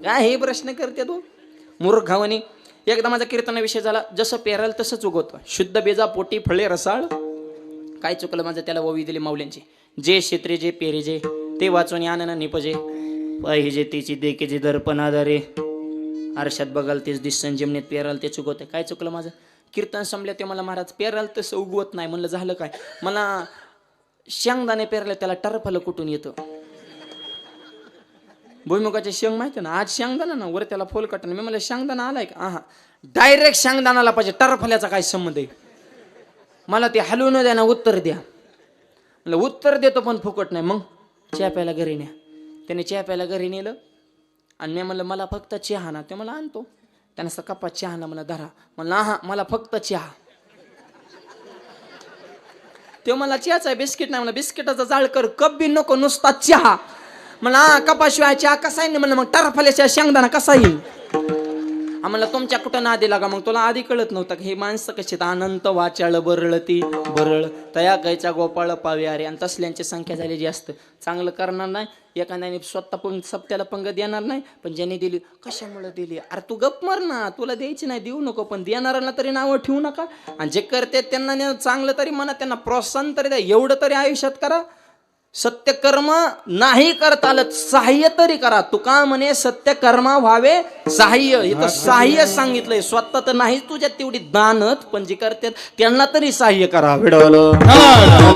काय हे प्रश्न करते तू मूर्खावणी. एकदा माझा कीर्तनाविषय झाला, जसं पेराल तसंच उगवतं, शुद्ध बेजा पोटी फळे रसाळ. काय चुकलं माझं, त्याला ओवी दिली माऊल्यांची. जे क्षेत्रे जे पेरे जे ते वाचून आनन निपजे, पाहिजे तिची देके जे दर्पण आधारे, आरशात बघाल तेच दिस संजीवनीत पेराल ते चुकवते. काय चुकलं माझं, कीर्तन संपलं ते मला महाराज पेराल तसं उगवत नाही. म्हणलं झालं काय, मला शेंगदाणे पेरले त्याला टरफलं कुठून येतं. भुईमुगाचे शेंग माहिती ना, आज शेंगदाणा ना वर त्याला फोल कटन. मी म्हणलं शेंगदाणा आलाय का, हा डायरेक्ट शेंगदाणाला पाहिजे, टरफल्याचा काय संबंध आहे. मला ते हलवून द्या ना, उत्तर द्या. म्हणलं उत्तर देतो पण फुकट नाही. मग चहा प्यायला घरी न्या. त्याने चहा प्यायला घरी नेलं आणि मी म्हणलं मला फक्त चहा ना. ते मला आणतो, त्यानं असं कपात चहा ना, मला धरा. म्हणलं हा मला फक्त चहा. ते मला चहाचा बिस्किट नाही, मला बिस्किटाचा जाळ कर, कप बी नको, नुसता चहा. म्हणलं कपाशिवाय चहा कसा येईल. म्हणलं मग टरफल्याशिवाय शेंगदाणा कसा येईल. आम्हाला तुमच्या कुठं नादी लागा. मग तुला आधी कळत नव्हतं की हे माणसं कशी अनंत वाचाळ बरळती बरळ तया गायचा गोपाळ पावे अरे. आणि तसल्यांची संख्या झाली जास्त. चांगलं करणार नाही, एखाद्याने स्वतः सप्त्याला पंगत देणार नाही, पण ज्याने दिली कशामुळे दिली. अरे तू गप मार ना, तुला द्यायची नाही देऊ नको, पण देणाऱ्यांना तरी नावं ठेवू नका. आणि जे करते त्यांना चांगलं तरी म्हणा, त्यांना प्रोत्साहन तरी द्या. एवढं तरी आयुष्यात करा. सत्यकर्म नाही करता आलं सहाय्य तरी करा. तुका म्हणे सत्यकर्मा व्हावे सहाय्य. इथं सहाय्य सांगितलंय, स्वतः तर नाही तुझ्यात तेवढी दानत, पण जे करतात त्यांना तरी सहाय्य करा.